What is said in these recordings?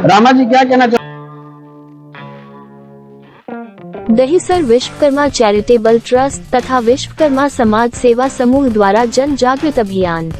रामा जी क्या कहना चाहते? दहिसर विश्वकर्मा चैरिटेबल ट्रस्ट तथा विश्वकर्मा समाज सेवा समूह द्वारा जन जागृति अभियान।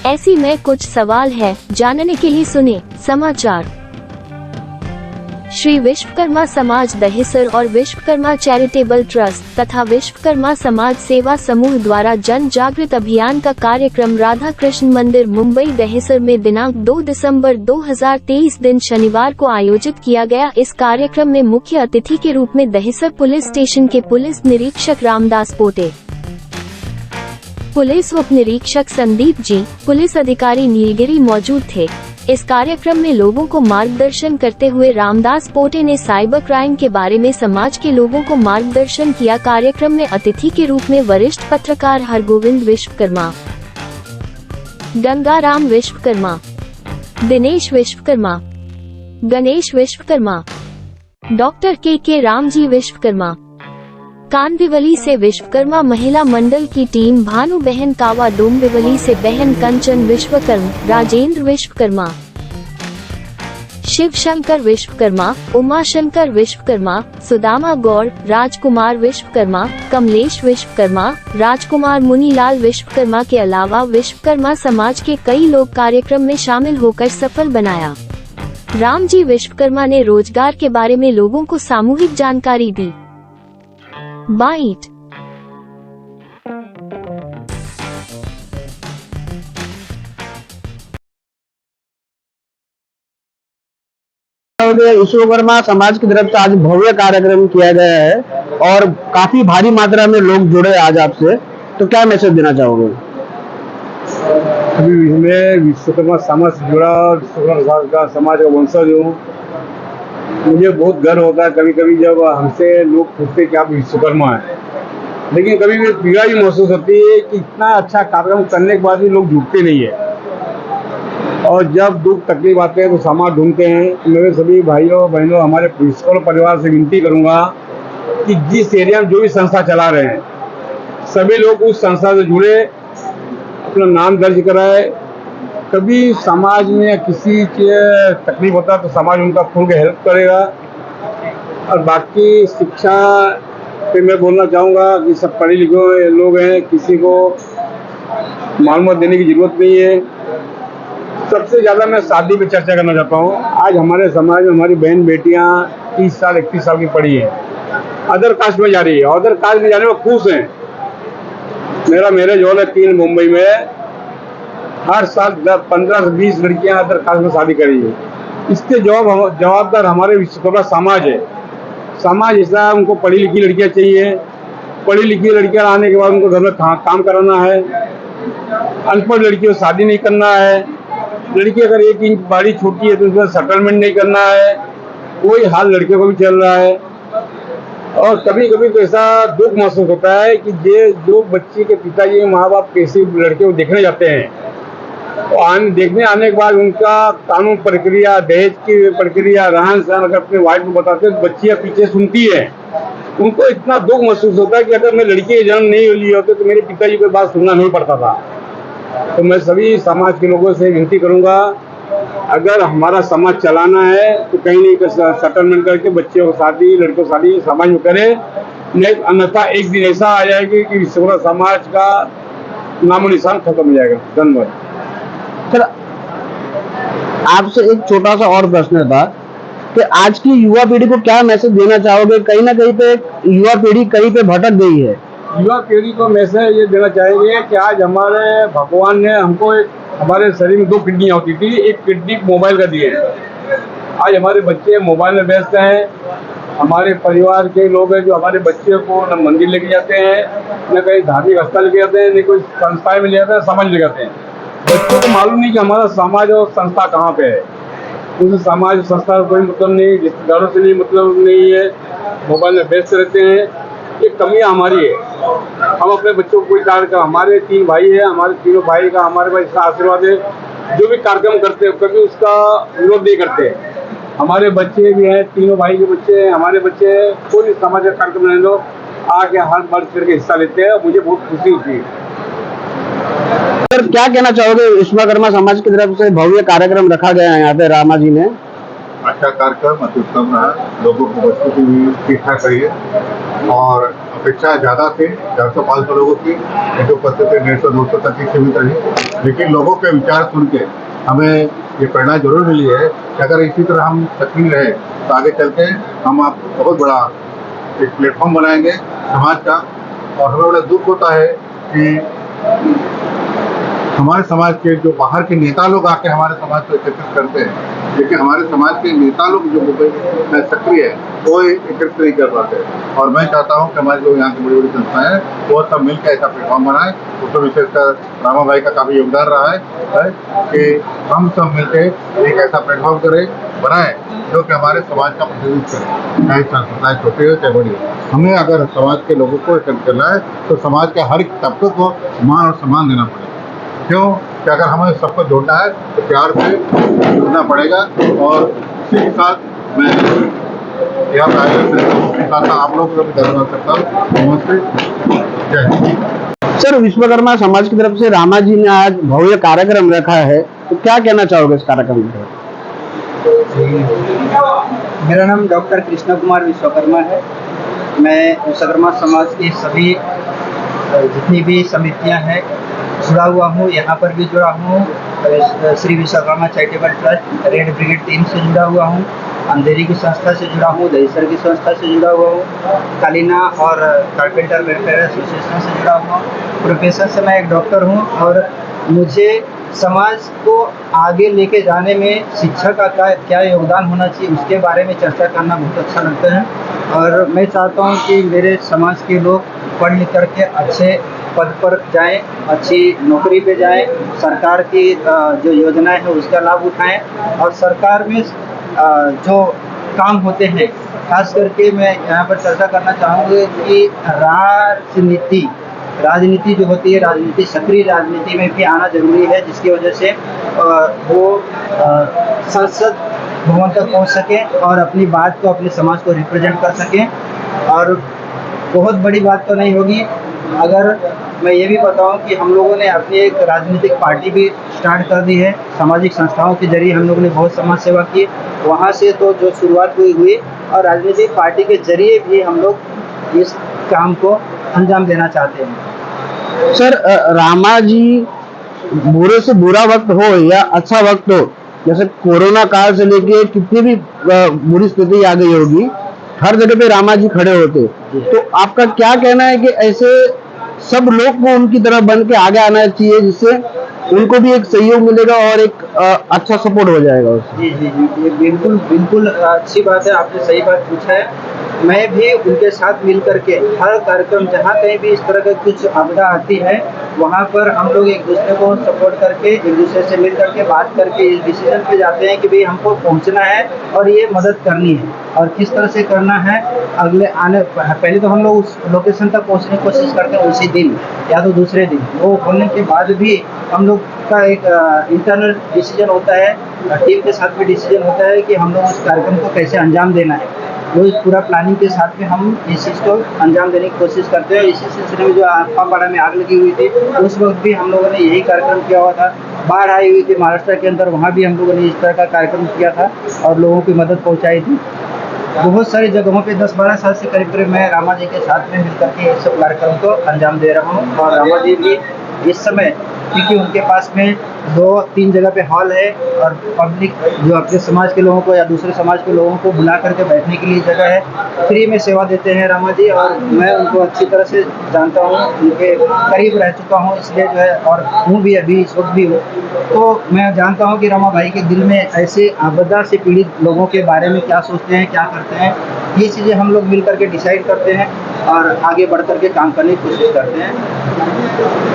ऐसी में कुछ सवाल है, जानने के लिए सुने समाचार। श्री विश्वकर्मा समाज दहिसर और विश्वकर्मा चैरिटेबल ट्रस्ट तथा विश्वकर्मा समाज सेवा समूह द्वारा जन जागृति अभियान का कार्यक्रम राधा कृष्ण मंदिर मुंबई दहिसर में दिनांक 2 दिसंबर 2023 दिन शनिवार को आयोजित किया गया। इस कार्यक्रम में मुख्य अतिथि के रूप में दहिसर पुलिस स्टेशन के पुलिस निरीक्षक रामदास पोटे, पुलिस उप निरीक्षक संदीप जी, पुलिस अधिकारी नीलगिरी मौजूद थे। इस कार्यक्रम में लोगों को मार्गदर्शन करते हुए रामदास पोटे ने साइबर क्राइम के बारे में समाज के लोगों को मार्गदर्शन किया। कार्यक्रम में अतिथि के रूप में वरिष्ठ पत्रकार हरगोविंद विश्वकर्मा, गंगाराम विश्वकर्मा, दिनेश विश्वकर्मा, गणेश विश्वकर्मा, डॉक्टर के रामजी विश्वकर्मा, कांदिवली से विश्वकर्मा महिला मंडल की टीम भानु बहन कावा, डोंबिवली से बहन कंचन विश्वकर्मा, राजेंद्र विश्वकर्मा, शिव शंकर विश्वकर्मा, उमाशंकर विश्वकर्मा, सुदामा गौड़, राजकुमार विश्वकर्मा, कमलेश विश्वकर्मा, राजकुमार मुनीलाल विश्वकर्मा के अलावा विश्वकर्मा समाज के कई लोग कार्यक्रम में शामिल होकर सफल बनाया। रामजी विश्वकर्मा ने रोजगार के बारे में लोगों को सामूहिक जानकारी दी। बाइट। विश्वकर्मा समाज की तरफ से आज भव्य कार्यक्रम किया गया है और काफी भारी मात्रा में लोग जुड़े आज आपसे, तो क्या मैसेज देना चाहोगे? अभी मैं विश्वकर्मा समाज से जुड़ा, विश्वकर्मा का समाज का वंशज हूँ। मुझे बहुत गर्व होता है कभी कभी जब हमसे लोग पूछते कि आप विश्वकर्मा हैं, लेकिन कभी भी पीड़ा भी महसूस होती है कि इतना अच्छा कार्यक्रम करने के बाद भी लोग जुटते नहीं है और जब दुख तकलीफ आते हैं तो समाज ढूंढते हैं। मेरे सभी भाइयों बहनों, हमारे विश्वकर्मा परिवार से विनती करूंगा कि जिस एरिया में जो भी संस्था चला रहे हैं सभी लोग उस संस्था से जुड़े, अपना नाम दर्ज कराए। कभी समाज में किसी के तकलीफ होता है तो समाज उनका खुल के हेल्प करेगा। और बाकी शिक्षा पे मैं बोलना चाहूँगा कि सब पढ़े लिखे लोग हैं, किसी को मालूमात देने की ज़रूरत नहीं है। सबसे ज़्यादा मैं शादी पे चर्चा करना चाहता हूँ। आज हमारे समाज में हमारी बहन बेटियाँ 30 साल 31 साल की पढ़ी हैं, अदर कास्ट में जा रही है, अदर कास्ट में जाने में खुश हैं। मेरा मैरिज हॉल है 3 मुंबई में, हर साल 15 से 20 लड़कियां अदर कास्ट में शादी करी है। इसके जवाबदार हमारे विश्वकर्मा समाज है। समाज ऐसा उनको पढ़ी लिखी लड़कियां चाहिए, पढ़ी लिखी लड़कियां आने के बाद उनको घर में काम कराना है। अनपढ़ लड़कियों को शादी नहीं करना है। लड़की अगर 1 इंच बाड़ी छोटी है तो उसमें सेटलमेंट नहीं करना है। कोई हाल लड़कियों को भी चल रहा है। और कभी कभी तो ऐसा दुख महसूस होता है कि जो बच्चे के पिताजी माँ बाप कैसी लड़कियों को देखने जाते हैं, तो देखने आने के बाद उनका कानून प्रक्रिया, दहेज की प्रक्रिया, रहन सहन अगर अपने वाइफ को बताते हैं तो बच्चियाँ पीछे सुनती है। उनको इतना दुख महसूस होता है कि अगर मैं लड़की के जन्म नहीं लिए होते तो मेरे पिताजी को बात सुनना नहीं पड़ता था। तो मैं सभी समाज के लोगों से विनती करूंगा, अगर हमारा समाज चलाना है तो कहीं नहीं सेटलमेंट करके बच्चियों को शादी, लड़कों को शादी समाज में करें। नहीं अन्यथा एक दिन ऐसा आ जाएगी कि विश्वकर्मा समाज का नामो निशान खत्म हो जाएगा। धन्यवाद। सर, आपसे एक छोटा सा और प्रश्न था कि आज की युवा पीढ़ी को क्या मैसेज देना चाहोगे? कहीं ना कहीं पे युवा पीढ़ी कहीं पे भटक गई है। युवा पीढ़ी को मैसेज ये देना चाहेंगे कि आज हमारे भगवान ने हमको हमारे शरीर में 2 किडनियाँ होती थी, एक किडनी मोबाइल का दिए हैं। आज हमारे बच्चे मोबाइल में व्यस्त हैं। हमारे परिवार के लोग हैं जो हमारे बच्चे को न मंदिर लेके जाते हैं, न कहीं धार्मिक स्थल लेके जाते हैं, न कोई संस्थाएं में ले जाते हैं, समाज ले जाते हैं। बच्चों को मालूम नहीं कि हमारा समाज और संस्था कहाँ पे है। उस समाज संस्था का कोई मतलब नहीं, रिश्तेदारों से भी मतलब नहीं है, मोबाइल में व्यस्त रहते हैं। ये कमियां हमारी है। हम अपने बच्चों को कोई कार्यक्रम, हमारे 3 भाई हैं, हमारे तीनों भाई का हमारे पास इसका आशीर्वाद है। जो भी कार्यक्रम करते हैं कभी उसका विरोध नहीं करते। हमारे बच्चे भी हैं, तीनों भाई के बच्चे हैं, हमारे बच्चे हैं, कोई भी सामाजिक कार्यक्रम नहीं लो आके हाथ बढ़ करके हिस्सा लेते हैं। मुझे बहुत खुशी होती है। सर क्या कहना चाहोगे, विश्वकर्मा समाज की तरफ से भव्य कार्यक्रम रखा गया है यहाँ पे रामा जी में? अच्छा कार्यक्रम, अति उत्तम रहा। लोगों को बच्चों की भी ठीक ठाक रही है और अपेक्षा ज़्यादा थी, 400-500 लोगों की, जो उपस्थित थे 150-200 तक की सीमित रही। लेकिन लोगों के विचार सुन के हमें ये प्रेरणा जरूर मिली है कि अगर इसी तरह हम सक्रिय रहे तो आगे चल के हम आप बहुत बड़ा एक प्लेटफॉर्म बनाएंगे समाज का। और हमें बड़ा दुख होता है कि हमारे समाज के जो बाहर के नेता लोग आके हमारे समाज को एकत्रित करते हैं, लेकिन हमारे समाज के नेता लोग जो मुंबई में सक्रिय है वो एकत्रित नहीं कर पाते। और मैं चाहता हूँ कि हमारे जो यहाँ की बड़ी बड़ी संस्थाएं हैं वो सब मिलकर ऐसा प्लेटफॉर्म बनाएं। उसमें विशेषकर रामा भाई का काफ़ी योगदान रहा है कि हम सब मिलकर एक ऐसा प्लेटफॉर्म बनाएं जो कि हमारे समाज का प्रतिनिधित्व करें, चाहे संस्थाएं छोटी हो चाहे बड़ी हो। हमें अगर समाज के लोगों को एकत्रित करना है तो समाज के हर एक तबके को मान और सम्मान देना पड़ेगा। क्यों कि अगर हमें सबको जोड़ना है तो प्यार से जुड़ना पड़ेगा। और इसी के साथ मैं यह साथ आप लोगों को भी धन्यवाद करता हूँ। नमस्ते, जय हिंद। सर विश्वकर्मा समाज की तरफ से रामा जी ने आज भव्य कार्यक्रम रखा है, तो क्या कहना चाहोगे इस कार्यक्रम पर? मेरा नाम डॉक्टर कृष्ण कुमार विश्वकर्मा है। मैं विश्वकर्मा समाज की सभी जितनी भी समितियां हैं जुड़ा हुआ हूँ। यहाँ पर भी जुड़ा हूँ, Shri Vishwakarma charitable trust red brigade team से जुड़ा हुआ हूँ, अंधेरी की संस्था से जुड़ा हूँ, दहीसर की संस्था से जुड़ा हुआ हूँ, कालीना और कारपेंटर वेलफेयर एसोसिएशन से जुड़ा हुआ हूँ। प्रोफेशन से मैं एक डॉक्टर हूँ और मुझे समाज को आगे लेके जाने में शिक्षा का क्या योगदान होना चाहिए उसके बारे में चर्चा करना बहुत अच्छा लगता है। और मैं चाहता हूँ कि मेरे समाज के लोग पढ़ लिख करके अच्छे पद पर जाएं, अच्छी नौकरी पे जाएं, सरकार की जो योजनाएं हैं उसका लाभ उठाएं। और सरकार में जो काम होते हैं, खास करके मैं यहाँ पर चर्चा करना चाहूँगी कि राजनीति जो होती है, राजनीति सक्रिय राजनीति में भी आना जरूरी है, जिसकी वजह से वो संसद भवन तक पहुँच सके और अपनी बात को, अपने समाज को रिप्रेजेंट कर सकें। और बहुत बड़ी बात तो नहीं होगी अगर मैं ये भी बताऊं कि हम लोगों ने अपनी एक राजनीतिक पार्टी भी स्टार्ट कर दी है। सामाजिक संस्थाओं के जरिए हम लोगों ने बहुत समाज सेवा की, वहाँ से तो जो शुरुआत हुई और राजनीतिक पार्टी के जरिए भी हम लोग इस काम को अंजाम देना चाहते हैं। सर रामा जी बुरे से बुरा वक्त हो या अच्छा वक्त हो, जैसे कोरोना काल से लेके कितनी भी बुरी स्थिति आ गई होगी, हर जगह पे रामा जी खड़े होते। तो आपका क्या कहना है कि ऐसे सब लोग को उनकी तरह बन के आगे आना चाहिए, जिससे उनको भी एक सहयोग मिलेगा और एक अच्छा सपोर्ट हो जाएगा उससे? जी, ये बिल्कुल अच्छी बात है, आपने सही बात पूछा है। मैं भी उनके साथ मिल करके हर कार्यक्रम जहाँ कहीं भी इस तरह का कुछ आपदा आती है वहाँ पर हम लोग एक दूसरे को सपोर्ट करके, एक दूसरे से मिल करके बात करके इस डिसीजन पे जाते हैं कि भाई हमको पहुँचना है और ये मदद करनी है और किस तरह से करना है। पहले तो हम लोग उस लोकेशन तक पहुँचने की कोशिश करते हैं उसी दिन या तो दूसरे दिन। वो होने के बाद भी हम लोग का एक इंटरनल डिसीजन होता है, टीम के साथ भी डिसीजन होता है कि हम लोग उस कार्यक्रम को कैसे अंजाम देना है। वो पूरा प्लानिंग के साथ में हम इस चीज़ को अंजाम देने की कोशिश करते हैं। इसी सिलसिले में जो आफापाड़ा में आग लगी हुई थी उस वक्त भी हम लोगों ने यही कार्यक्रम किया हुआ था। बाढ़ आई हुई थी महाराष्ट्र के अंदर, वहाँ भी हम लोगों ने इस तरह का कार्यक्रम किया था और लोगों की मदद पहुँचाई थी। बहुत सारी जगहों पे 10-12 साल से करीब मैं रामा जी के साथ में मिल करके इस सब कार्यक्रम को अंजाम दे रहा हूँ। और रामा जी भी इस समय, क्योंकि उनके पास में 2-3 जगह पे हॉल है और पब्लिक जो अपने समाज के लोगों को या दूसरे समाज के लोगों को बुला करके बैठने के लिए जगह है, फ्री में सेवा देते हैं रामा जी। और मैं उनको अच्छी तरह से जानता हूँ, उनके करीब रह चुका हूँ, इसलिए जो है और हूँ भी, अभी इस वक्त भी हूँ, तो मैं जानता हूँ कि रामा भाई के दिल में ऐसे आपदा से पीड़ित लोगों के बारे में क्या सोचते हैं, क्या करते हैं। ये चीज़ें हम लोग मिल करके डिसाइड करते हैं और आगे बढ़ करके काम करने की कोशिश करते हैं।